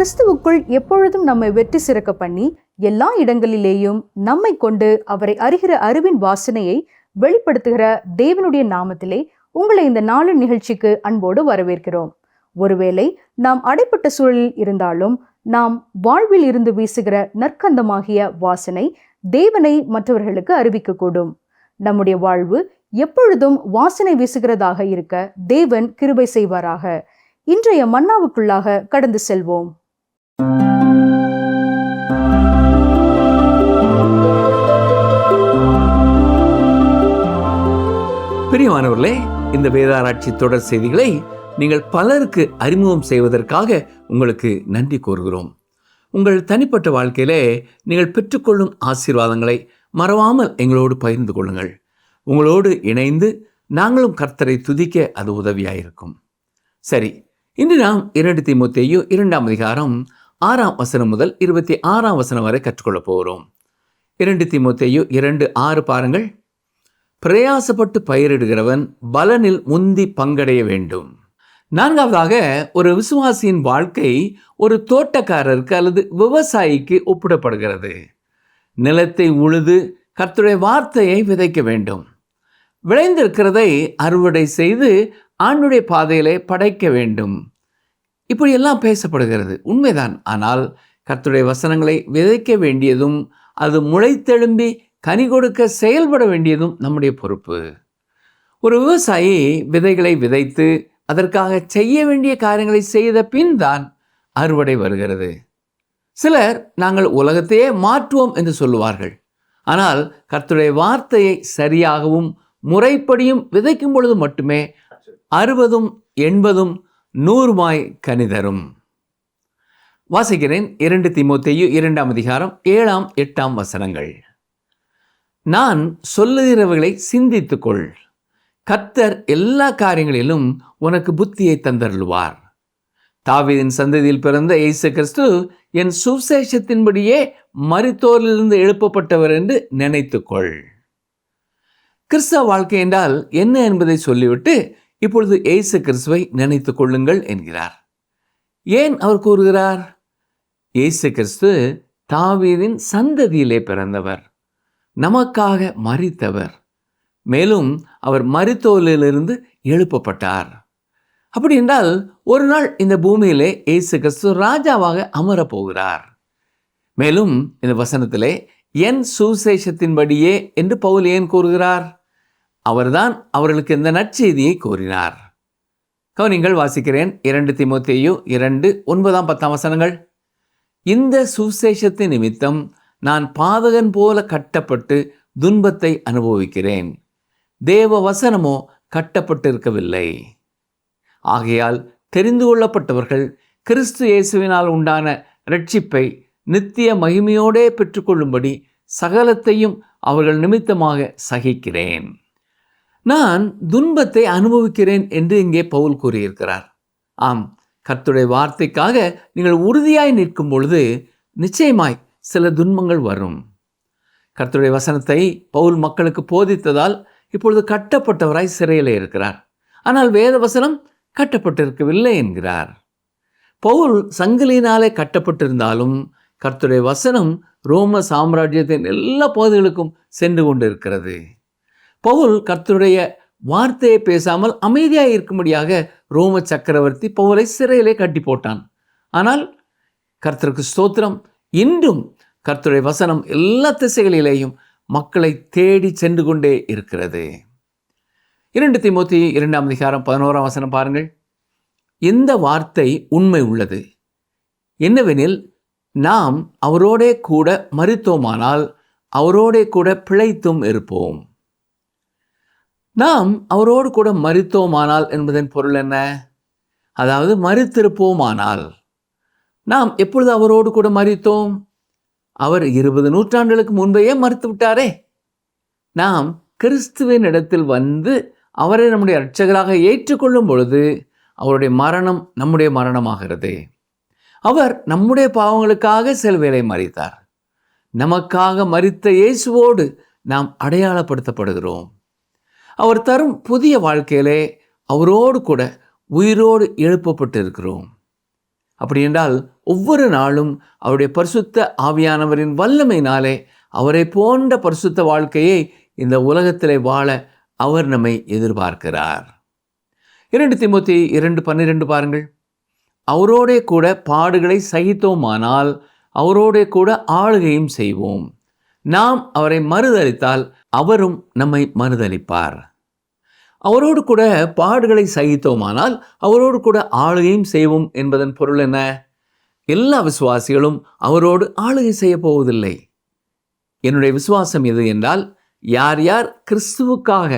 கிறிஸ்துவுக்குள் எப்பொழுதும் நம்மை வெற்றி சிறக்க பண்ணி எல்லா இடங்களிலேயும் நம்மை கொண்டு அவரை அறிகிற அறிவின் வாசனையை வெளிப்படுத்துகிற தேவனுடைய நாமத்திலே உங்களை இந்த நாளின் நிகழ்ச்சிக்கு அன்போடு வரவேற்கிறோம். ஒருவேளை நாம் அடைப்பட்ட சூழலில் இருந்தாலும் நாம் வாழ்வில் இருந்து வீசுகிற நற்கந்தமாகிய வாசனை தேவனை மற்றவர்களுக்கு அறிவிக்கக்கூடும். நம்முடைய வாழ்வு எப்பொழுதும் வாசனை வீசுகிறதாக இருக்க தேவன் கிருபை செய்வாராக. இன்றைய மன்னாவுக்குள்ளாக கடந்து செல்வோம். பிரியமானவர்களே, இந்த வேதாராய்ச்சி தொடர் செய்திகளை நீங்கள் பலருக்கு அறிமுகம் செய்வதற்காக உங்களுக்கு நன்றி கூறுகிறோம். உங்கள் தனிப்பட்ட வாழ்க்கையிலே நீங்கள் பெற்றுக்கொள்ளும் ஆசீர்வாதங்களை மறவாமல் எங்களோடு பகிர்ந்து கொள்ளுங்கள். உங்களோடு இணைந்து நாங்களும் கர்த்தரை துதிக்க அது உதவியாயிருக்கும். சரி, இன்று நாம் 2 தீமோத்தேயு 2ஆம் அதிகாரம் 6ஆம் வசனம் முதல் 26ஆம் வசனம் வரை கற்றுக்கொள்ளப் போகிறோம். 2 தீமோத்தேயு 2:6 பாருங்கள். பிரயாசப்பட்டு பயிரிடுகிறவன் பலனில் முந்தி பங்கடைய வேண்டும். 4ஆவதாக, ஒரு விசுவாசியின் வாழ்க்கை ஒரு தோட்டக்காரருக்கு அல்லது விவசாயிக்கு ஒப்பிடப்படுகிறது. நிலத்தை உழுது கர்த்தருடைய வார்த்தையை விதைக்க வேண்டும். விளைந்திருக்கிறதை அறுவடை செய்து ஆண்டுடைய பாதையிலே படைக்க வேண்டும். இப்படியெல்லாம் பேசப்படுகிறது, உண்மைதான். ஆனால் கர்த்தருடைய வசனங்களை விதைக்க வேண்டியதும் அது முளைத்தெழும்பி கனி கொடுக்க செயல்பட வேண்டியதும் நம்முடைய பொறுப்பு. ஒரு விவசாயி விதைகளை விதைத்து அதற்காக செய்ய வேண்டிய காரியங்களை செய்த பின் தான் அறுவடை வருகிறது. சிலர் நாங்கள் உலகத்தையே மாற்றுவோம் என்று சொல்லுவார்கள். ஆனால் கர்த்தருடைய வார்த்தையை சரியாகவும் முறைப்படியும் விதைக்கும் பொழுது மட்டுமே 60, 80, 100 கனி தரும். வாசிக்கிறேன். 2 தீமோத்தேயு 2ஆம் அதிகாரம் 7ஆம் 8ஆம் வசனங்கள். நான் சொல்லுகிறவர்களை சிந்தித்துக்கொள். கர்த்தர் எல்லா காரியங்களிலும் உனக்கு புத்தியை தந்தருளுவார். தாவீதின் சந்ததியில் பிறந்த இயேசு கிறிஸ்து என் சுவிசேஷத்தின்படியே மரித்தோரிலிருந்து எழுப்பப்பட்டவர் என்று நினைத்துக்கொள். கிறிஸ்தவ வாழ்க்கை என்றால் என்ன என்பதை சொல்லிவிட்டு இப்பொழுது இயேசு கிறிஸ்துவை நினைத்து கொள்ளுங்கள் என்கிறார். ஏன் அவர் கூறுகிறார்? இயேசு கிறிஸ்து தாவீதின் சந்ததியிலே பிறந்தவர், நமக்காக மரித்தவர், மேலும் அவர் மரித்தோரிலிருந்து எழுப்பப்பட்டார். அப்படி என்றால் ஒரு நாள் இந்த பூமியிலே இயேசு கிறிஸ்து ராஜாவாக அமரப்போகிறார். மேலும் இந்த வசனத்திலே என் சுவிசேஷத்தின்படியே என்று பவுல் ஏன் கூறுகிறார்? அவர்தான் அவர்களுக்கு இந்த நற்செய்தியை கூறினார். கவனிங்கள், வாசிக்கிறேன். 2 தீமோத்தேயு 2, 9, 10 வசனங்கள். இந்த சுவிசேஷத்தின் நிமித்தம் நான் பாதகன் போல கட்டப்பட்டு துன்பத்தை அனுபவிக்கிறேன். தேவ வசனமோ கட்டப்பட்டிருக்கவில்லை. ஆகையால் தெரிந்து கொள்ளப்பட்டவர்கள் கிறிஸ்து இயேசுவினால் உண்டான இரட்சிப்பை நித்திய மகிமையோடே பெற்றுக்கொள்ளும்படி சகலத்தையும் அவர்கள் நிமித்தமாக சகிக்கிறேன். நான் துன்பத்தை அனுபவிக்கிறேன் என்று இங்கே பவுல் கூறியிருக்கிறார். ஆம், கர்த்தருடைய வார்த்தைக்காக நீங்கள் உறுதியாய் நிற்கும் பொழுது நிச்சயமாய் சில துன்பங்கள் வரும். கர்த்தருடைய வசனத்தை பவுல் மக்களுக்கு போதித்ததால் இப்பொழுது கட்டப்பட்டவராய் சிறையில் இருக்கிறார். ஆனால் வேத வசனம் கட்டப்பட்டிருக்கவில்லை என்கிறார். பவுல் சங்கிலினாலே கட்டப்பட்டிருந்தாலும் கர்த்தருடைய வசனம் ரோம சாம்ராஜ்யத்தின் எல்லா பகுதிகளுக்கும் சென்று கொண்டிருக்கிறது. பவுல் கர்த்தருடைய வார்த்தையை பேசாமல் அமைதியாக இருக்கும்படியாக ரோம சக்கரவர்த்தி பவுலை சிறையிலே கட்டி போட்டான். ஆனால் கர்த்தருக்கு ஸ்தோத்திரம், இன்றும் கர்த்தருடைய வசனம் எல்லா திசைகளிலேயும் மக்களை தேடி சென்று கொண்டே இருக்கிறது. 2 தீமோத்தேயு 2ஆம் அதிகாரம் 11ஆம் வசனம் பாருங்கள். இந்த வார்த்தை உண்மை உள்ளது. என்னவெனில், நாம் அவரோடே கூட மரித்தோமானால் அவரோடே கூட பிழைத்தும் இருப்போம். நாம் அவரோடு கூட மரித்தோமானால் என்பதன் பொருள் என்ன? அதாவது மரித்திருப்போமானால். நாம் எப்பொழுது அவரோடு கூட மரித்தோம்? அவர் 20 நூற்றாண்டுகளுக்கு முன்பேயே மரித்து விட்டாரே. நாம் கிறிஸ்துவின் இடத்தில் வந்து அவரை நம்முடைய இரட்சகராக ஏற்றுக்கொள்ளும் பொழுது அவருடைய மரணம் நம்முடைய மரணமாகிறது. அவர் நம்முடைய பாவங்களுக்காக சிலுவையிலே மரித்தார். நமக்காக மரித்த இயேசுவோடு நாம் அடையாளப்படுத்தப்படுகிறோம். அவர் தரும் புதிய வாழ்க்கையிலே அவரோடு கூட உயிரோடு எழுப்பப்பட்டு இருக்கிறோம். அப்படி என்றால் ஒவ்வொரு நாளும் அவருடைய பரிசுத்த ஆவியானவரின் வல்லமையினாலே அவரை போன்ற பரிசுத்த வாழ்க்கையை இந்த உலகத்திலே வாழ அவர் நம்மை எதிர்பார்க்கிறார். 2 தீமோத்தேயு 2:12 பாருங்கள். அவரோடே கூட பாடுகளை சகித்தோமானால் அவரோடே கூட ஆளுகையும் செய்வோம். நாம் அவரை மறுதலித்தால் அவரும் நம்மை மறுதலிப்பார். அவரோடு கூட பாடுகளை சகித்தோமானால் அவரோடு கூட ஆளுகையும் செய்வோம் என்பதன் பொருள் என்ன? எல்லா விசுவாசிகளும் அவரோடு ஆளுகை செய்ய போவதில்லை. என்னுடைய விசுவாசம் எது என்றால், யார் யார் கிறிஸ்துவுக்காக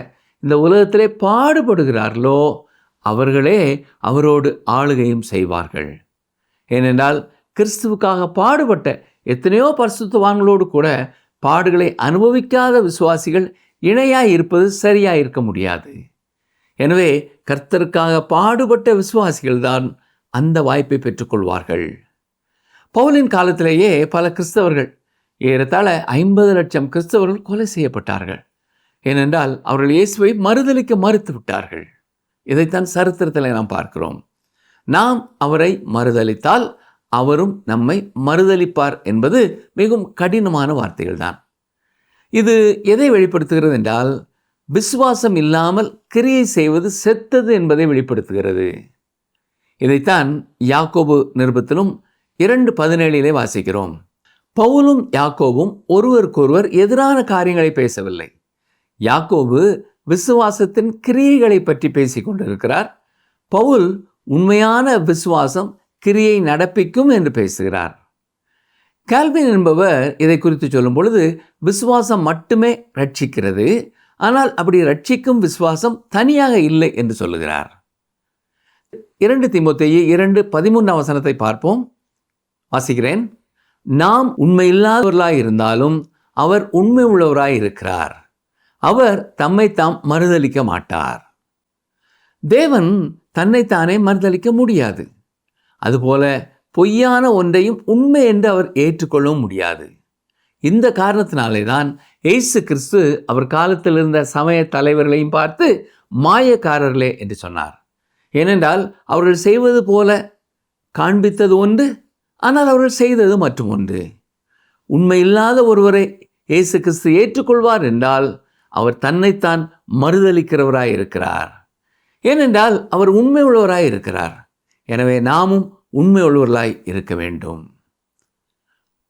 இந்த உலகத்திலே பாடுபடுகிறார்களோ அவர்களே அவரோடு ஆளுகையும் செய்வார்கள். ஏனென்றால் கிறிஸ்துவுக்காக பாடுபட்ட எத்தனையோ பரிசுத்தவான்களோடு கூட பாடுகளை அனுபவிக்காத விசுவாசிகள் இணையாய் இருப்பது சரியாய் இருக்க முடியாது. எனவே கர்த்தருக்காக பாடுபட்ட விசுவாசிகள் தான் அந்த வாய்ப்பை பெற்றுக்கொள்வார்கள். பவுலின் காலத்திலேயே பல கிறிஸ்தவர்கள், ஏறத்தாழ 50 லட்சம் கிறிஸ்தவர்கள் கொலை செய்யப்பட்டார்கள். ஏனென்றால் அவர்கள் இயேசுவை மறுதலிக்க மறுத்து விட்டார்கள். இதைத்தான் சரித்திரத்தில் நாம் பார்க்கிறோம். நாம் அவரை மறுதலித்தால் அவரும் நம்மை மறுதலிப்பார் என்பது மிகவும் கடினமான வார்த்தைகள் தான். இது எதை வெளிப்படுத்துகிறது என்றால், விசுவாசம் இல்லாமல் கிரியை செய்வது செத்தது என்பதை வெளிப்படுத்துகிறது. இதைத்தான் யாக்கோபு நிருபத்திலும் 2:17 வாசிக்கிறோம். பவுலும் யாக்கோபும் ஒருவருக்கொருவர் எதிரான காரியங்களை பேசவில்லை. யாக்கோபு விசுவாசத்தின் கிரியைகளை பற்றி பேசிக் கொண்டிருக்கிறார். பவுல் உண்மையான விசுவாசம் கிரியை நடப்பிக்கும் என்று பேசுகிறார். கால்வின் என்பவர் இதை குறித்து சொல்லும் பொழுது, விசுவாசம் மட்டுமே ரட்சிக்கிறது, ஆனால் அப்படி ரட்சிக்கும் விசுவாசம் தனியாக இல்லை என்று சொல்லுகிறார். 2 தீமோத்தேயு 2:13 பார்ப்போம். வாசிக்கிறேன். நாம் உண்மையில்லாதவர்களாய் இருந்தாலும் அவர் உண்மை உள்ளவராய் இருக்கிறார். அவர் தம்மை தாம் மறுதலிக்க மாட்டார். தேவன் தன்னைத்தானே மறுதலிக்க முடியாது. அதுபோல பொய்யான ஒன்றையும் உண்மை என்று அவர் ஏற்றுக்கொள்ளவும் முடியாது. இந்த காரணத்தினாலே தான் இயேசு கிறிஸ்து அவர் காலத்தில் இருந்த சமய தலைவர்களையும் பார்த்து மாயக்காரர்களே என்று சொன்னார். ஏனென்றால் அவர்கள் செய்வது போல காண்பித்தது ஒன்று, ஆனால் அவர்கள் செய்தது மற்றும் ஒன்று. உண்மையில்லாத ஒருவரை இயேசு கிறிஸ்து ஏற்றுக்கொள்வார் என்றால் அவர் தன்னைத்தான் மறுதலிக்கிறவராய் இருக்கிறார். ஏனென்றால் அவர் உண்மை உள்ளவராய் இருக்கிறார். எனவே நாமும் உண்மை உள்ளவர்களாய் இருக்க வேண்டும்.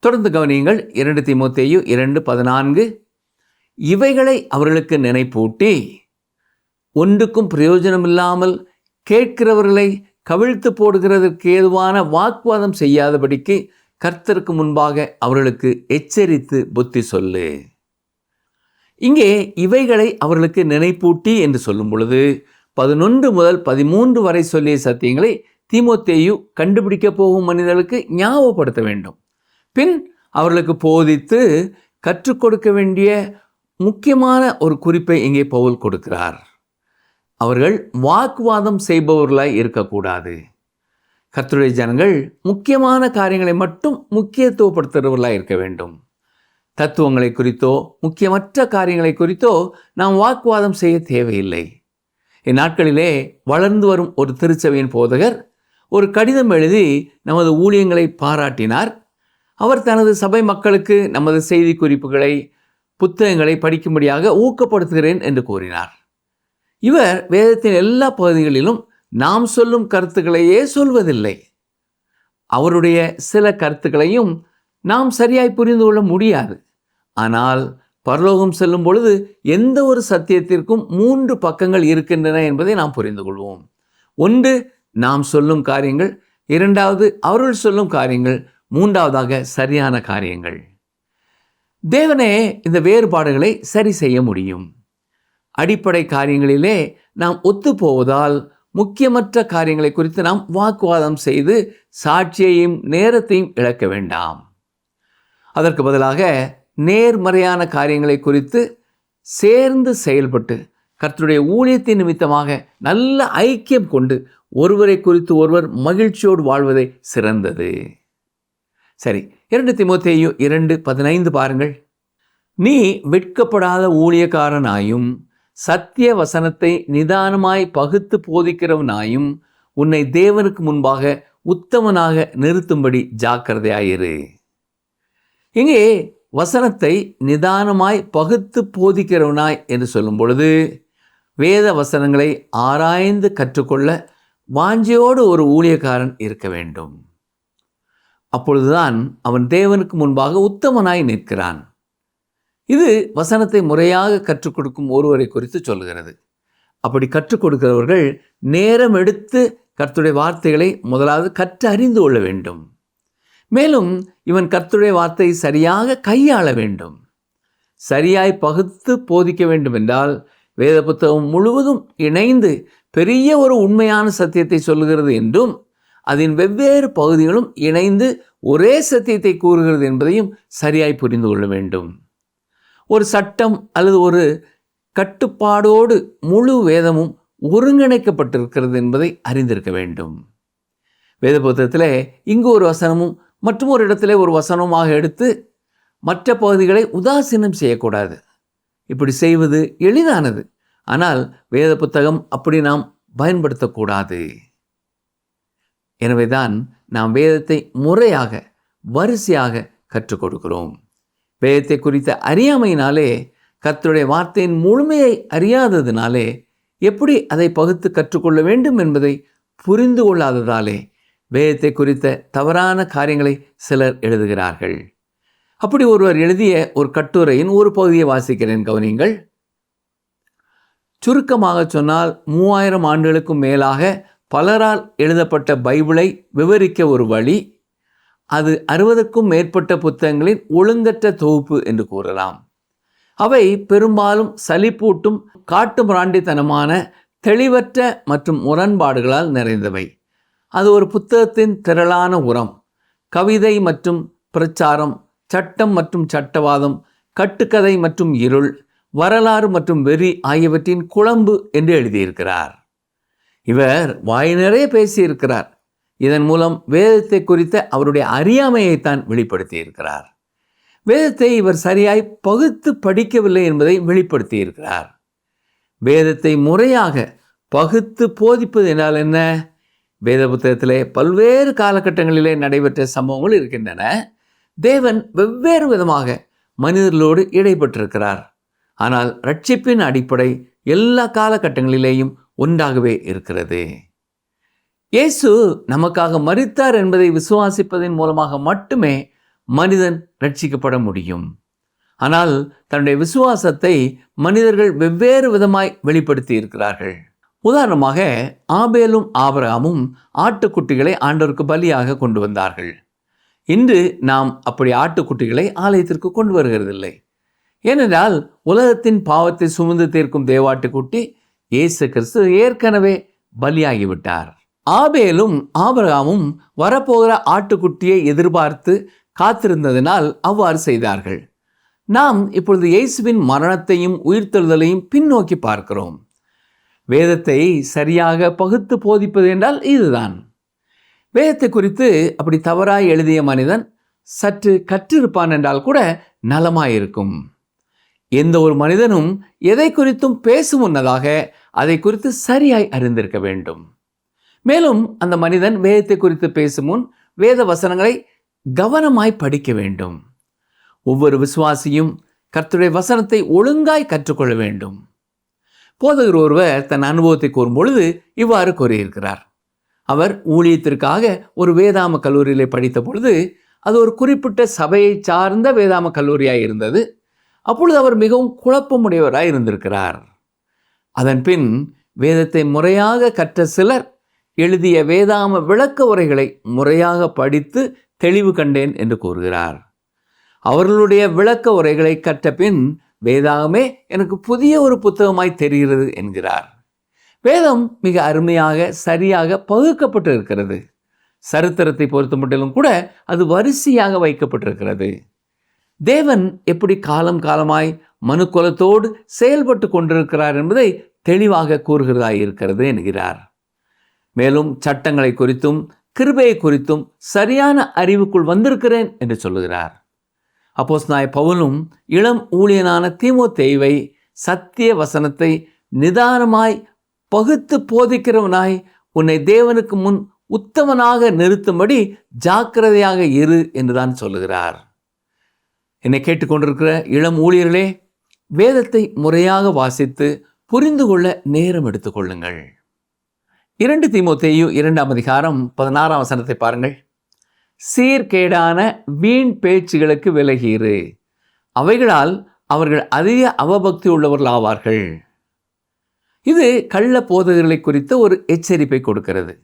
தொடர்ந்து கவனியுங்கள். 2 தீமோத்தேயு 2:14 இவைகளை அவர்களுக்கு நினைப்பூட்டி ஒன்றுக்கும் பிரயோஜனமில்லாமல் கேட்கிறவர்களை கவிழ்த்து போடுகிறதற்கு ஏதுவான வாக்குவாதம் செய்யாதபடிக்கு கர்த்தருக்கு முன்பாக அவர்களுக்கு எச்சரித்து புத்தி சொல்லு. இங்கே இவைகளை அவர்களுக்கு நினைப்பூட்டி என்று சொல்லும் பொழுது 11 முதல் 13 வரை சொல்லிய சத்தியங்களை தீமோத்தேயு கண்டுபிடிக்க போகும் மனிதர்களுக்கு ஞாபகப்படுத்த வேண்டும். பின் அவர்களுக்கு போதித்து கற்றுக் கொடுக்க வேண்டிய முக்கியமான ஒரு குறிப்பை இங்கே பவுல் கொடுக்கிறார். அவர்கள் வாக்குவாதம் செய்பவர்களாய் இருக்கக்கூடாது. கர்த்தருடைய ஜனங்கள் முக்கியமான காரியங்களை மட்டும் முக்கியத்துவப்படுத்துகிறவர்களாய் இருக்க வேண்டும். தத்துவங்களை குறித்தோ முக்கியமற்ற காரியங்களை குறித்தோ நாம் வாக்குவாதம் செய்ய தேவையில்லை. இந்நாட்களிலே வளர்ந்து வரும் ஒரு திருச்சபையின் போதகர் ஒரு கடிதம் எழுதி நமது ஊழியங்களை பாராட்டினார். அவர் தனது சபை மக்களுக்கு நமது செய்தி குறிப்புகளை, புத்தகங்களை படிக்கும்படியாக ஊக்கப்படுத்துகிறேன் என்று கூறினார். இவர் வேதத்தின் எல்லா பகுதிகளிலும் நாம் சொல்லும் கருத்துக்களையே சொல்வதில்லை. அவருடைய சில கருத்துக்களையும் நாம் சரியாய் புரிந்து கொள்ள முடியாது. ஆனால் பரலோகம் செல்லும் பொழுது எந்த ஒரு சத்தியத்திற்கும் 3 பக்கங்கள் இருக்கின்றன என்பதை நாம் புரிந்து கொள்வோம். ஒன்று நாம் சொல்லும் காரியங்கள், இரண்டாவது அவர்கள் சொல்லும் காரியங்கள், மூன்றாவதாக சரியான காரியங்கள். தேவனே இந்த வேறுபாடுகளை சரி செய்ய முடியும். அடிப்படை காரியங்களிலே நாம் ஒத்துப்போவதால் முக்கியமற்ற காரியங்களை குறித்து நாம் வாக்குவாதம் செய்து சாட்சியையும் நேரத்தையும் இழக்க வேண்டாம். அதற்கு பதிலாக நேர்மறையான காரியங்களை குறித்து சேர்ந்து செயல்பட்டு கர்த்தருடைய ஊழியத்தின் நிமித்தமாக நல்ல ஐக்கியம் கொண்டு ஒருவரை குறித்து ஒருவர் மகிழ்ச்சியோடு வாழ்வதே சிறந்தது. சரி, 2 தீமோத்தேயு 2:15 பாருங்கள். நீ வெட்கப்படாத ஊழியக்காரனாயும் சத்திய வசனத்தை நிதானமாய் பகுத்து போதிக்கிறவனாயும் உன்னை தேவனுக்கு முன்பாக உத்தமனாக நிறுத்தும்படி ஜாக்கிரதையாயிரு. இங்கே வசனத்தை நிதானமாய் பகுத்து போதிக்கிறவனாய் என்று சொல்லும் பொழுது, வேத வசனங்களை ஆராய்ந்து கற்றுக்கொள்ள வாஞ்சையோடு ஒரு ஊழியக்காரன் இருக்க வேண்டும். அப்பொழுதுதான் அவன் தேவனுக்கு முன்பாக உத்தமனாய் நிற்கிறான். இது வசனத்தை முறையாக கற்றுக் கொடுக்கும் ஒருவரை குறித்து சொல்கிறது. அப்படி கற்றுக் கொடுக்கிறவர்கள் நேரம் எடுத்து கர்த்தருடைய வார்த்தைகளை முதலாவது கற்று அறிந்து கொள்ள வேண்டும். மேலும் இவன் கர்த்தருடைய வார்த்தையை சரியாக கையாள வேண்டும். சரியாய் பகுத்து போதிக்க வேண்டும் என்றால் வேத புத்தகம் முழுவதும் இணைந்து பெரிய ஒரு உண்மையான சத்தியத்தை சொல்லுகிறது என்றும், அதன் வெவ்வேறு பகுதிகளும் இணைந்து ஒரே சத்தியத்தை கூறுகிறது என்பதையும் சரியாய் புரிந்து கொள்ள வேண்டும். ஒரு சட்டம் அல்லது ஒரு கட்டுப்பாடோடு முழு வேதமும் ஒருங்கிணைக்கப்பட்டிருக்கிறது என்பதை அறிந்திருக்க வேண்டும். வேத புத்தகத்தில் இங்கு ஒரு வசனமும் மற்றும் ஒரு இடத்துல ஒரு வசனமாக எடுத்து மற்ற பகுதிகளை உதாசீனம் செய்யக்கூடாது. இப்படி செய்வது எளிதானது. ஆனால் வேத புத்தகம் அப்படி நாம் பயன்படுத்தக்கூடாது. எனவேதான் நாம் வேதத்தை முறையாக வரிசையாக கற்றுக் கொடுக்கிறோம். வேதத்தை குறித்த அறியாமையினாலே, கர்த்தருடைய வார்த்தையின் முழுமையை அறியாததினாலே, எப்படி அதை பகுத்து கற்றுக்கொள்ள வேண்டும் என்பதை புரிந்து கொள்ளாததாலே வேதத்தை குறித்த தவறான காரியங்களை சிலர் எழுதுகிறார்கள். அப்படி ஒருவர் எழுதிய ஒரு கட்டுரையின் ஒரு பகுதியை வாசிக்கிறேன், கவனியுங்கள். சுருக்கமாக சொன்னால் 3000 ஆண்டுகளுக்கும் மேலாக பலரால் எழுதப்பட்ட பைபிளை விவரிக்க ஒரு வழி, அது 60க்கும் மேற்பட்ட புத்தகங்களின் ஒழுங்கற்ற தொகுப்பு என்று கூறலாம். அவை பெரும்பாலும் சலிப்பூட்டும் காட்டு மிராண்டித்தனமான தெளிவற்ற மற்றும் முரண்பாடுகளால் நிறைந்தவை. அது ஒரு புத்தகத்தின் திரளான உரம். கவிதை மற்றும் பிரச்சாரம், சட்டம் மற்றும் சட்டவாதம், கட்டுக்கதை மற்றும் இருள், வரலாறு மற்றும் வெறி ஆகியவற்றின் குழம்பு என்று எழுதியிருக்கிறார். இவர் வாய் நிறைய பேசியிருக்கிறார். இதன் மூலம் வேதத்தை குறித்த அவருடைய அறியாமையைத்தான் வெளிப்படுத்தியிருக்கிறார். வேதத்தை இவர் சரியாய் பகுத்து படிக்கவில்லை என்பதை வெளிப்படுத்தியிருக்கிறார். வேதத்தை முறையாக பகுத்து போதிப்பது என்றால் என்ன? வேத புத்தகத்திலே பல்வேறு காலகட்டங்களிலே நடைபெற்ற சம்பவங்கள் இருக்கின்றன. தேவன் வெவ்வேறு விதமாக மனிதர்களோடு இடைப்பட்டிருக்கிறார். ஆனால் ரட்சிப்பின் அடிப்படை எல்லா காலகட்டங்களிலேயும் ஒன்றாகவே இருக்கிறது. இயேசு நமக்காக மரித்தார் என்பதை விசுவாசிப்பதன் மூலமாக மட்டுமே மனிதன் ரட்சிக்கப்பட முடியும். ஆனால் தன்னுடைய விசுவாசத்தை மனிதர்கள் வெவ்வேறு விதமாய் வெளிப்படுத்தி இருக்கிறார்கள். உதாரணமாக, ஆபேலும் ஆபிரகாமும் ஆட்டுக்குட்டிகளை ஆண்டவருக்கு பலியாக கொண்டு வந்தார்கள். இன்று நாம் அப்படி ஆட்டுக்குட்டிகளை ஆலயத்திற்கு கொண்டு வருகிறதில்லை. ஏனென்றால் உலகத்தின் பாவத்தை சுமந்து தீர்க்கும் தேவாட்டுக்குட்டி இயேசு கிறிஸ்து ஏற்கனவே பலியாகிவிட்டார். ஆபேலும் ஆபிரகாமும் வரப்போகிற ஆட்டுக்குட்டியை எதிர்பார்த்து காத்திருந்ததினால் அவ்வாறு செய்தார்கள். நாம் இப்பொழுது இயேசுவின் மரணத்தையும் உயிர்த்தெழுதலையும் பின்னோக்கி பார்க்கிறோம். வேதத்தை சரியாக பகுத்து போதிப்பது என்றால் இதுதான். வேதத்தை குறித்து அப்படி தவறாய் எழுதிய மனிதன் சற்று கற்றிருப்பான் என்றால் கூட நலமாயிருக்கும். எந்த ஒரு மனிதனும் எதை குறித்தும் பேசும் முன்னதாக அதை குறித்து சரியாய் அறிந்திருக்க வேண்டும். மேலும் அந்த மனிதன் வேதத்தை குறித்து பேசும் முன் வேத வசனங்களை கவனமாய் படிக்க வேண்டும். ஒவ்வொரு விசுவாசியும் கர்த்தருடைய வசனத்தை ஒழுங்காய் கற்றுக்கொள்ள வேண்டும். போதகர் ஒருவர் தன் அனுபவத்தை கூறும் பொழுது இவ்வாறு கூறியிருக்கிறார். அவர் ஊழியத்திற்காக ஒரு வேதாம கல்லூரியிலே படித்த பொழுது அது ஒரு குறிப்பிட்ட சபையை சார்ந்த வேதாம கல்லூரியாய் இருந்தது. அப்பொழுது அவர் மிகவும் குழப்பமுடையவராய் இருந்திருக்கிறார். அதன் பின் வேதத்தை முறையாக கற்ற சிலர் எழுதிய வேதாம விளக்க உரைகளை முறையாக படித்து தெளிவு கண்டேன் என்று கூறுகிறார். அவர்களுடைய விளக்க உரைகளை கற்ற பின் வேதாகமே எனக்கு புதிய ஒரு புத்தகமாய் தெரிகிறது என்கிறார். வேதம் மிக அருமையாக சரியாக பகுக்கப்பட்டு இருக்கிறது. சரித்திரத்தை பொறுத்த மட்டிலும் கூட அது வரிசையாக வைக்கப்பட்டிருக்கிறது. தேவன் எப்படி காலம் காலமாய் மனுக்குலத்தோடு செயல்பட்டு கொண்டிருக்கிறார் என்பதை தெளிவாக கூறுகிறதாய் இருக்கிறது என்கிறார். மேலும் சட்டங்களை குறித்தும் கிருபையை குறித்தும் சரியான அறிவுக்குள் வந்திருக்கிறேன் என்று சொல்லுகிறார். அப்போஸ்தலனாகிய பவுலும் இளம் ஊழியனான தீமோத்தேயுவை சத்திய வசனத்தை நிதானமாய் பகுத்து போதிக்கிறவனாய் உன்னை தேவனுக்கு முன் உத்தமனாக நிறுத்தும்படி ஜாக்கிரதையாக இரு என்றுதான் சொல்லுகிறார். என்னை கேட்டுக்கொண்டிருக்கிற இளம் ஊழியர்களே, வேதத்தை முறையாக வாசித்து புரிந்து கொள்ள நேரம் எடுத்துக்கொள்ளுங்கள். 2 தீமோத்தேயு 2ஆம் அதிகாரம் 16ஆம் வசனத்தை பாருங்கள். சீர்கேடான வீண் பேச்சுகளுக்கு விலகியிரு, அவைகளால் அவர்கள் அதிக அவபக்தி உள்ளவர்கள் ஆவார்கள். இது கள்ள போதகர்களை குறித்த ஒரு எச்சரிப்பை கொடுக்கிறது.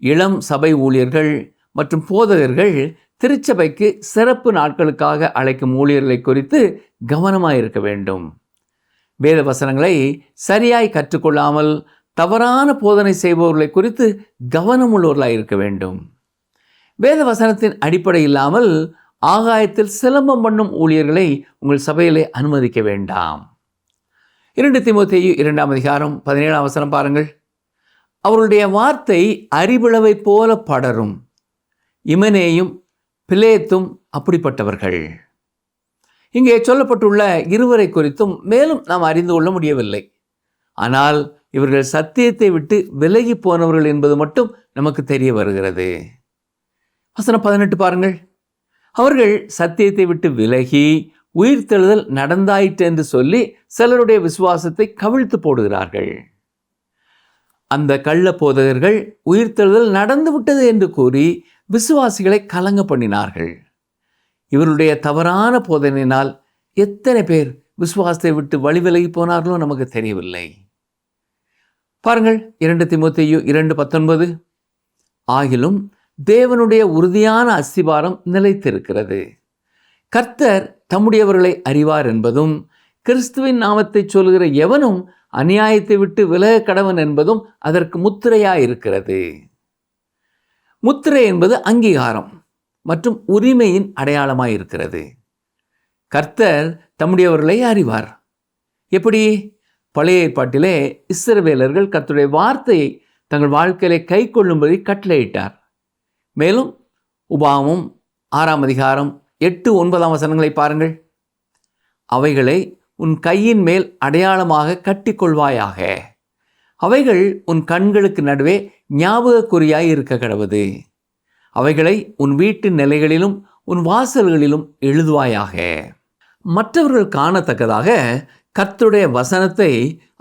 இளம் சபை ஊழியர்கள் மற்றும் போதகர்கள் திருச்சபைக்கு சிறப்பு நாட்களுக்காக அழைக்கும் ஊழியர்களை குறித்து கவனமாயிருக்க வேண்டும். வேத வசனங்களை சரியாய் கற்றுக்கொள்ளாமல் தவறான போதனை செய்பவர்களை குறித்து கவனமுள்ளவர்களாக இருக்க வேண்டும். வேத வசனத்தின் அடிப்படை இல்லாமல் ஆகாயத்தில் சிலம்பம் பண்ணும் ஊழியர்களை உங்கள் சபையிலே அனுமதிக்க வேண்டாம். 2 தீமோத்தேயு 2ஆம் அதிகாரம் 17ஆம் வசனம் பாருங்கள். அவருடைய வார்த்தை அரிபிளவை போல படரும். இமனேயும் பிலேத்தும் அப்படிப்பட்டவர்கள். இங்கே சொல்லப்பட்டுள்ள இருவரை குறித்தும் மேலும் நாம் அறிந்து கொள்ள முடியவில்லை. ஆனால் இவர்கள் சத்தியத்தை விட்டு விலகி போனவர்கள் என்பது மட்டும் நமக்கு தெரிய வருகிறது. வசனம் 18 பாருங்கள். அவர்கள் சத்தியத்தை விட்டு விலகி உயிர்த்தெழுதல் நடந்தாயிற்று என்று சொல்லி சிலருடைய விசுவாசத்தை கவிழ்த்து போடுகிறார்கள். அந்த கள்ள போதகர்கள் உயிர்த்தெழுதல் நடந்து விட்டது என்று கூறி விசுவாசிகளை கலங்க பண்ணினார்கள். இவருடைய தவறான போதனையினால் எத்தனை பேர் விசுவாசத்தை விட்டு வழி விலகி போனார்களோ நமக்கு தெரியவில்லை. பாருங்கள் 2 தீமோத்தேயு 2:19. ஆகிலும் தேவனுடைய உறுதியான அஸ்திபாரம் நிலைத்திருக்கிறது. கர்த்தர் தம்முடையவர்களை அறிவார் என்பதும், கிறிஸ்துவின் நாமத்தை சொல்கிற எவனும் அநியாயத்தை விட்டு விலக கடவன் என்பதும் அதற்கு முத்திரையாயிருக்கிறது. முத்திரை என்பது அங்கீகாரம் மற்றும் உரிமையின் அடையாளமாயிருக்கிறது. கர்த்தர் தம்முடையவர்களை அறிவார். எப்படி? பழைய ஏற்பாட்டிலே இஸ்ரவேலர்கள் கர்த்தருடைய வார்த்தையை தங்கள் வாழ்க்கையிலே கை கொள்ளும்படி கட்டளையிட்டார். மேலும் உபாகமம் 6ஆம் அதிகாரம் 8-9 வசனங்களை பாருங்கள். அவைகளை உன் கையின் மேல் அடையாளமாக கட்டிக்கொள்வாயாக, அவைகள் உன் கண்களுக்கு நடுவே ஞாபக குறியாய் இருக்க கடவுது, அவைகளை உன் வீட்டு நிலைகளிலும் உன் வாசல்களிலும் எழுதுவாயாக. மற்றவர்கள் காணத்தக்கதாக கர்த்தருடைய வசனத்தை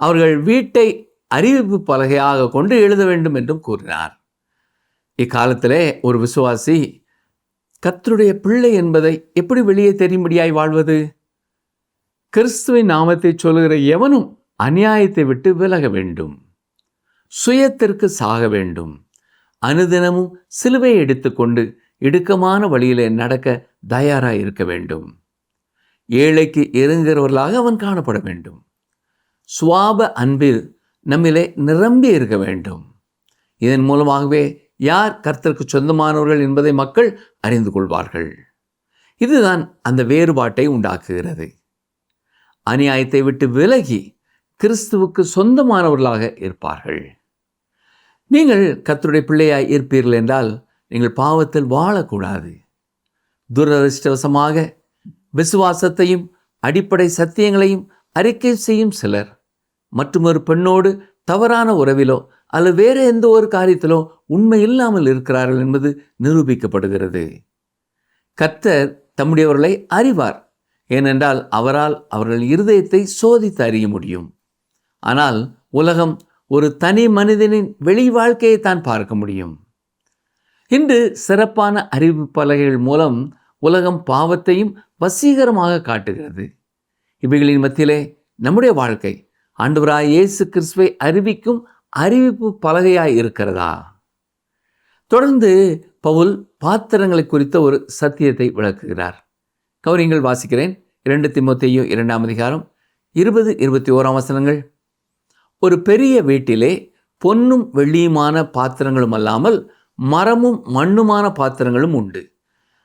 அவர்கள் வீட்டை அறிவிப்பு பலகையாக கொண்டு எழுத வேண்டும் என்றும் கூறினார். இக்காலத்திலே ஒரு விசுவாசி கர்த்தருடைய பிள்ளை என்பதை எப்படி வெளியே தெரியும்படியாய் வாழ்வது? கிறிஸ்துவின் நாமத்தை சொல்லுகிற எவனும் அநியாயத்தை விட்டு விலக வேண்டும், சுயத்திற்கு சாக வேண்டும், அனுதினமும் சிலுவையை எடுத்துக்கொண்டு இடுக்கமான வழியிலே நடக்க தயாராக இருக்க வேண்டும். ஏழைக்கு இறங்குகிறவர்களாக அவன் காணப்பட வேண்டும். சுவாப அன்பில் நம்மிலே நிரம்பி இருக்க வேண்டும். இதன் மூலமாகவே யார் கர்த்தருக்கு சொந்தமானவர்கள் என்பதை மக்கள் அறிந்து கொள்வார்கள். இதுதான் அந்த வேறுபாட்டை உண்டாக்குகிறது. அநியாயத்தை விட்டு விலகி கிறிஸ்துவுக்கு சொந்தமானவர்களாக இருப்பார்கள். நீங்கள் கர்த்தருடைய பிள்ளையாய் இருப்பீர்கள் என்றால் நீங்கள் பாவத்தில் வாழக்கூடாது. துரதிர்ஷ்டவசமாக விசுவாசத்தையும் அடிப்படை சத்தியங்களையும் அறிக்கை செய்யும் சிலர் மற்றொரு பெண்ணோடு தவறான உறவிலோ அல்லது வேறு எந்த ஒரு காரியத்திலோ உண்மை இல்லாமல் இருக்கிறார்கள் என்பது நிரூபிக்கப்படுகிறது. கர்த்தர் தம்முடையவர்களை அறிவார். ஏனென்றால் அவரால் அவர்கள் இருதயத்தை சோதித்து அறிய முடியும். ஆனால் உலகம் ஒரு தனி மனிதனின் வெளி வாழ்க்கையை தான் பார்க்க முடியும். இன்று சிறப்பான அறிவிப்பு பலகைகள் மூலம் உலகம் பாவத்தையும் வசீகரமாக காட்டுகிறது. இவைகளின் மத்தியிலே நம்முடைய வாழ்க்கை ஆண்டவராய் இயேசு கிறிஸ்துவை அறிவிக்கும் அறிவிப்பு பலகையாய் இருக்கிறதா? தொடர்ந்து பவுல் பாத்திரங்களை குறித்த ஒரு சத்தியத்தை விளக்குகிறார். கவனிங்கள், வாசிக்கிறேன். 2 தீமோத்தேயு 2ஆம் அதிகாரம் 20-21 வசனங்கள். ஒரு பெரிய வீட்டிலே பொன்னும் வெள்ளியுமான பாத்திரங்களும் அல்லாமல் மரமும் மண்ணுமான பாத்திரங்களும் உண்டு.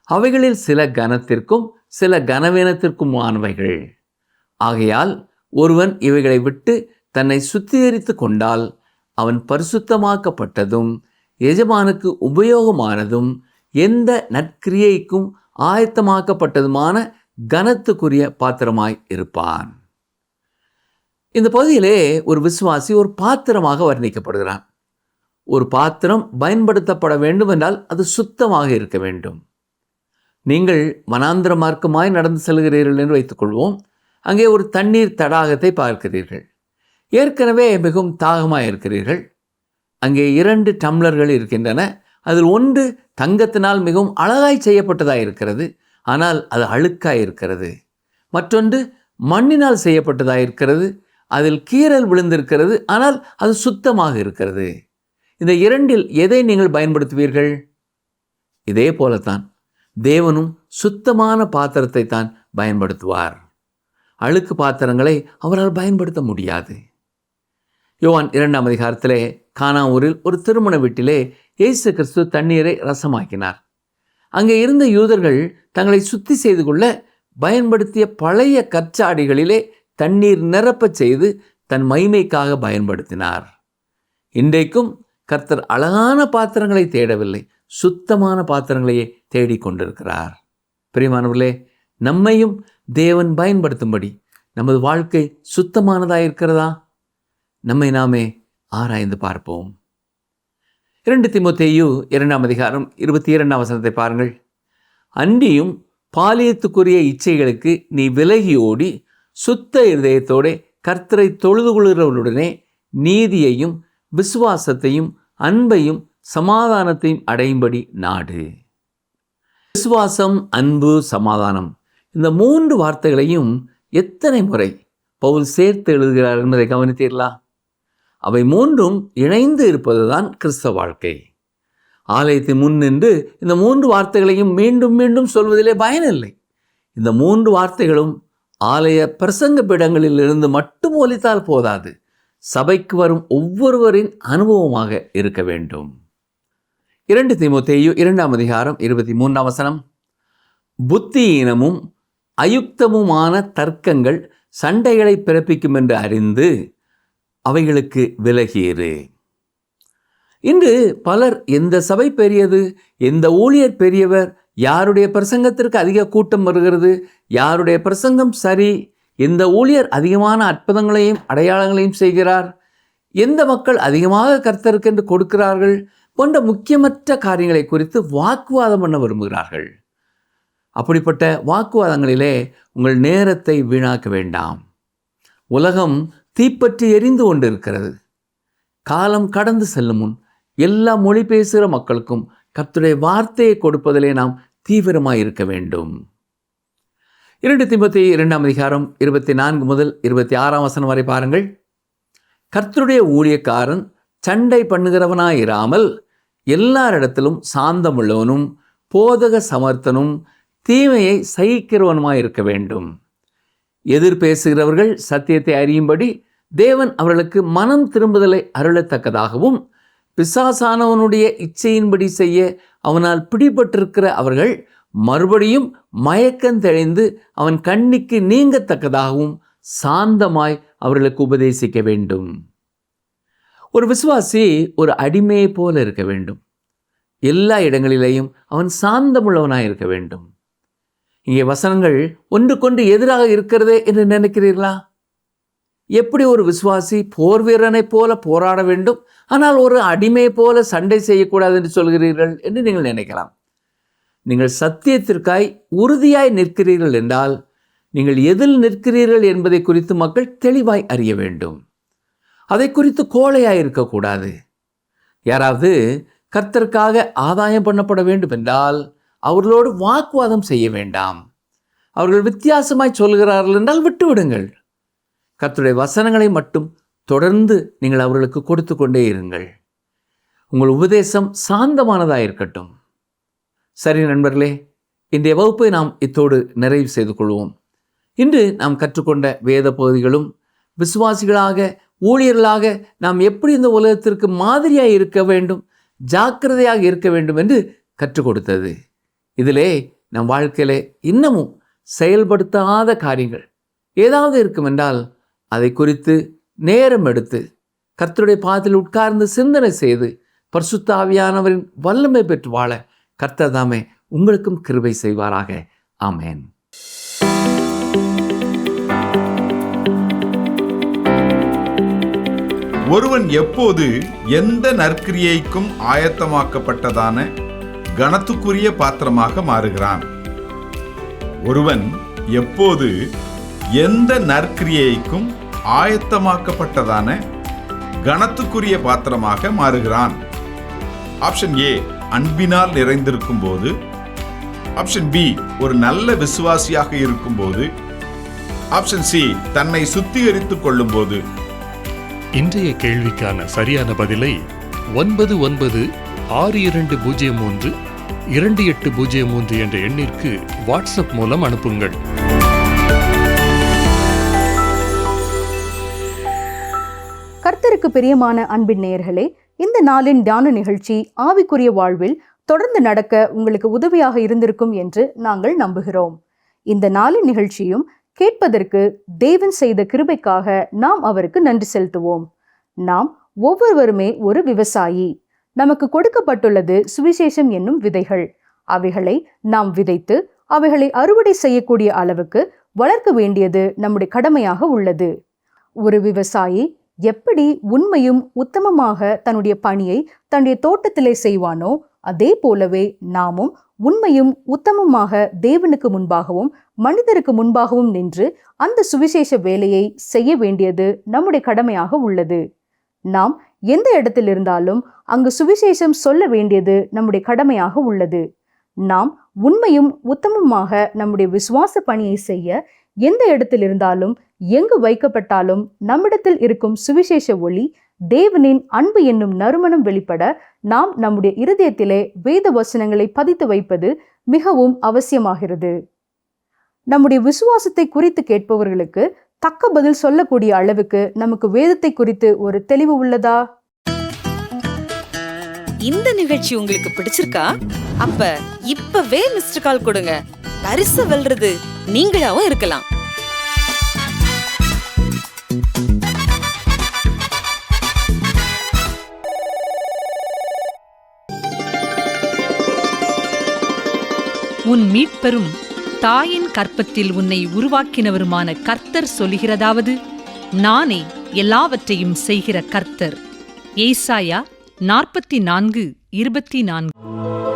அவைகளில் சில கனத்திற்கும் சில கனவீனத்திற்குமானவைகள். ஆகையால் ஒருவன் இவைகளை விட்டு தன்னை சுத்திகரித்து கொண்டால் அவன் பரிசுத்தமாக்கப்பட்டதும் எஜமானுக்கு உபயோகமானதும் எந்த நற்கிரியைக்கும் ஆயத்தமாக்கப்பட்டதுமான கனத்துக்குரிய பாத்திரமாய் இருப்பான். இந்த பகுதியிலே ஒரு விசுவாசி ஒரு பாத்திரமாக வர்ணிக்கப்படுகிறான். ஒரு பாத்திரம் பயன்படுத்தப்பட வேண்டும் என்றால் அது சுத்தமாக இருக்க வேண்டும். நீங்கள் வனாந்திர மார்க்கமாய் நடந்து செல்கிறீர்கள் என்று வைத்துக்கொள்வோம். அங்கே ஒரு தண்ணீர் தடாகத்தை பார்க்கிறீர்கள். ஏற்கனவே மிகவும் தாகமாக இருக்கிறீர்கள். அங்கே 2 டம்ளர்கள் இருக்கின்றன. அதில் ஒன்று தங்கத்தினால் மிகவும் அழகாய் செய்யப்பட்டதாக இருக்கிறது, ஆனால் அது அழுக்காய் இருக்கிறது. மற்றொன்று மண்ணினால் செய்யப்பட்டதாக இருக்கிறது, அதில் கீறல் விழுந்திருக்கிறது, ஆனால் அது சுத்தமாக இருக்கிறது. இந்த 2இல் எதை நீங்கள் பயன்படுத்துவீர்கள்? இதே போலத்தான் தேவனும் சுத்தமான பாத்திரத்தை தான் பயன்படுத்துவார். அழுக்கு பாத்திரங்களை அவரால் பயன்படுத்த முடியாது. யோவான் 2ஆம் அதிகாரத்திலே கானா ஊரில் ஒரு திருமண வீட்டிலே இயேசு கிறிஸ்து தண்ணீரை ரசமாக்கினார். அங்கே இருந்த யூதர்கள் தங்களை சுத்தி செய்து கொள்ள பயன்படுத்திய பழைய கற்சாடிகளிலே தண்ணீர் நிரப்பச் செய்து தன் மகிமைக்காக பயன்படுத்தினார். இன்றைக்கும் கர்த்தர் அழகான பாத்திரங்களை தேடவில்லை, சுத்தமான பாத்திரங்களையே தேடிக்கொண்டிருக்கிறார். பிரியமானவர்களே, நம்மையும் தேவன் பயன்படுத்தும்படி நமது வாழ்க்கை சுத்தமானதாக இருக்கிறதா? நம்மை நாமே ஆராய்ந்து பார்ப்போம். 2 தீமோத்தேயு 2ஆம் அதிகாரம் 22ஆம் வசனத்தை பாருங்கள். அன்றியும் பாலியத்துக்குரிய இச்சைகளுக்கு நீ விலகி ஓடி சுத்த இருதயத்தோட கர்த்தரை தொழுது கொள்கிறவர்களுடனே நீதியையும் விசுவாசத்தையும் அன்பையும் சமாதானத்தையும் அடையும்படி நாடு. விசுவாசம், அன்பு, சமாதானம், இந்த 3 வார்த்தைகளையும் எத்தனை முறை பவுல் சேர்த்து எழுதுகிறார் என்பதை கவனித்தீர்களா? அவை 3ம் இணைந்து இருப்பதுதான் கிறிஸ்தவ வாழ்க்கை. ஆலயத்தின் முன் நின்று இந்த 3 வார்த்தைகளையும் மீண்டும் மீண்டும் சொல்வதிலே பயனில்லை. இந்த 3 வார்த்தைகளும் ஆலய பிரசங்க பீடங்களிலிருந்து மட்டும் ஒலித்தால் போதாது, சபைக்கு வரும் ஒவ்வொருவரின் அனுபவமாக இருக்க வேண்டும். 2 தீமோத்தேயு 2ஆம் அதிகாரம் 23ஆம் வசனம். புத்தியீனமும் அயுக்தமுமான தர்க்கங்கள் சண்டைகளை பிறப்பிக்கும் என்று அறிந்து அவைகளுக்கு விலகியிரு. இன்று பலர் எந்த சபை பெரியது, எந்த ஊழியர் பெரியவர், யாருடைய பிரசங்கத்திற்கு அதிக கூட்டம் வருகிறது, யாருடைய பிரசங்கம் சரி, எந்த ஊழியர் அதிகமான அற்புதங்களையும் அடையாளங்களையும் செய்கிறார், எந்த மக்கள் அதிகமாக கர்த்தருக்கென்று கொடுக்கிறார்கள் போன்ற முக்கியமற்ற காரியங்களை குறித்து வாக்குவாதம் பண்ண விரும்புகிறார்கள். அப்படிப்பட்ட வாக்குவாதங்களிலே உங்கள் நேரத்தை வீணாக்க வேண்டாம். உலகம் தீப்பற்றி எரிந்து கொண்டிருக்கிறது. காலம் கடந்து செல்லும் முன் எல்லா மொழி பேசுகிற மக்களுக்கும் கர்த்தருடைய வார்த்தையை கொடுப்பதிலே நாம் தீவிரமாக இருக்க வேண்டும். 2 தீமோத்தேயு 2ஆம் அதிகாரம் 24 முதல் 26ஆம் வசனம் வரை பாருங்கள். கர்த்தருடைய ஊழியக்காரன் சண்டை பண்ணுகிறவனாயிராமல் எல்லாரிடத்திலும் சாந்தமுள்ளவனும் போதக சமர்த்தனும் தீமையை சகிக்கிறவனுமாய் இருக்க வேண்டும். எதிர் பேசுகிறவர்கள் சத்தியத்தை அறியும்படி தேவன் அவர்களுக்கு மனம் திரும்புதலை அருளத்தக்கதாகவும், பிசாசானவனுடைய இச்சையின்படி செய்ய அவனால் பிடிபட்டிருக்கிற அவர்கள் மறுபடியும் மயக்கம் தெளிந்து அவன் கண்ணிக்கு நீங்கத்தக்கதாகவும் சாந்தமாய் அவர்களுக்கு உபதேசிக்க வேண்டும். ஒரு விசுவாசி ஒரு அடிமையை போல இருக்க வேண்டும். எல்லா இடங்களிலேயும் அவன் சாந்தமுள்ளவனாய் இருக்க வேண்டும். இங்கே வசனங்கள் ஒன்றுக்கொன்று எதிராக இருக்கிறதே என்று நினைக்கிறீர்களா? எப்படி ஒரு விசுவாசி போர் வீரனை போல போராட வேண்டும், ஆனால் ஒரு அடிமை போல சண்டை செய்யக்கூடாது என்று சொல்கிறீர்கள் என்று நீங்கள் நினைக்கலாம். நீங்கள் சத்தியத்திற்காய் உறுதியாய் நிற்கிறீர்கள் என்றால் நீங்கள் எதில் நிற்கிறீர்கள் என்பதை குறித்து மக்கள் தெளிவாய் அறிய வேண்டும். அதை குறித்து கோழையாய் இருக்கக்கூடாது. யாராவது கர்த்தருக்காக ஆதாயம் பண்ணப்பட வேண்டும் என்றால் அவர்களோடு வாக்குவாதம் செய்ய வேண்டாம். அவர்கள் வித்தியாசமாய் சொல்கிறார்கள் என்றால் விட்டுவிடுங்கள். கர்த்தருடைய வசனங்களை மட்டும் தொடர்ந்து நீங்கள் அவர்களுக்கு கொடுத்து கொண்டே இருங்கள். உங்கள் உபதேசம் சாந்தமானதாக இருக்கட்டும். சரி நண்பர்களே, இன்றைய வகுப்பை நாம் இத்தோடு நிறைவு செய்து கொள்வோம். இன்று நாம் கற்றுக்கொண்ட வேத பகுதிகளும் விசுவாசிகளாக ஊழியர்களாக நாம் எப்படி இந்த உலகத்திற்கு மாதிரியாக இருக்க வேண்டும், ஜாக்கிரதையாக இருக்க வேண்டும் என்று கற்றுக் கொடுத்தது. இதிலே நம் வாழ்க்கையிலே இன்னமும் செயல்படுத்தாத காரியங்கள் ஏதாவது இருக்கும் என்றால் அதை குறித்து நேரம் எடுத்து கர்த்தருடைய பாதத்தில் உட்கார்ந்து சிந்தனை செய்து பரிசுத்த ஆவியானவரின் வல்லமை பெற்று வாழ கர்த்தர் தாமே உங்களுக்கும் கிருபை செய்வாராக. ஆமென். ஒருவன் எப்போது எந்த நற்கிரியைக்கும் ஆயத்தமாக்கப்பட்டதான கனத்துக்குரிய பாத்திரமாக மாறுகிறான்? ஒருவன் எப்போது எந்த நற்கிரியைக்கும் ஆயத்தமாக்கப்பட்டதான கனத்துக்குரிய பாத்திரமாக மாறுகிறான்? ஆப்ஷன் ஏ, அன்பினால் நிறைந்திருக்கும் போது. ஆப்ஷன் பி, ஒரு நல்ல விசுவாசியாக இருக்கும் போது. ஆப்ஷன் சி, தன்னை சுத்திகரித்துக் கொள்ளும் போது. இன்றைய கேள்விக்கான சரியான பதிலை 9962032803 என்ற எண்ணிற்கு வாட்ஸ்அப் மூலம் அனுப்புங்கள். கர்த்தருக்கு பிரியமான அன்பின் நேயர்களே, இந்த நாளின் தியான நிகழ்ச்சி ஆவிக்குரிய வாழ்வில் தொடர்ந்து நடக்க உங்களுக்கு உதவியாக இருந்திருக்கும் என்று நாங்கள் நம்புகிறோம். இந்த நாளின் நிகழ்ச்சியும் கேட்பதற்கு தேவன் செய்த கிருபைக்காக நாம் அவருக்கு நன்றி செலுத்துவோம். நாம் ஒவ்வொருவருமே ஒரு விவசாயி. நமக்கு கொடுக்கப்பட்டுள்ளது சுவிசேஷம் என்னும் விதைகள். அவைகளை நாம் விதைத்து அவைகளை அறுவடை செய்யக்கூடிய அளவுக்கு வளர்க்க வேண்டியது நம்முடைய கடமையாக உள்ளது. ஒரு விவசாயி எப்படி உண்மையும் உத்தமமாக தன்னுடைய பணியை தன்னுடைய தோட்டத்திலே செய்வானோ, அதே போலவே நாமும் உண்மையும் உத்தமமாக தேவனுக்கு முன்பாகவும் மனிதருக்கு முன்பாகவும் நின்று அந்த சுவிசேஷ வேலையை செய்ய வேண்டியது நம்முடைய கடமையாக உள்ளது. நாம் எந்த இடத்தில் இருந்தாலும் அங்கு சுவிசேஷம் சொல்ல வேண்டியது நம்முடைய கடமையாக உள்ளது. நாம் உண்மையும் உத்தமமாக நம்முடைய விசுவாச பணியை செய்ய எந்த இடத்தில் இருந்தாலும் எங்கு வைக்கப்பட்டாலும் நம்மிடத்தில் இருக்கும் சுவிசேஷ ஒளி, தேவனின் அன்பு என்னும் நறுமணம் வெளிப்பட நாம் நம்முடைய இருதயத்திலே வேத வசனங்களை பதித்து வைப்பது மிகவும் அவசியமாகிறது. நம்முடைய விசுவாசத்தை குறித்து கேட்பவர்களுக்கு தக்க பதில் சொல்லக்கூடிய அளவுக்கு நமக்கு வேதத்தை குறித்து ஒரு தெளிவு உள்ளதா? இந்த நிகழ்ச்சி உங்களுக்கு பிடிச்சிருக்கா? அப்ப இப்பவே மிஸ்டர் கால் கொடுங்க. பரிசு வெல்றது நீங்களாவும் இருக்கலாம். உன் மீட்பெரும் தாயின் கற்பத்தில் உன்னை உருவாக்கினவருமான கர்த்தர் சொல்லுகிறதாவது, நானே எல்லாவற்றையும் செய்கிற கர்த்தர். ஏசாயா 44:24.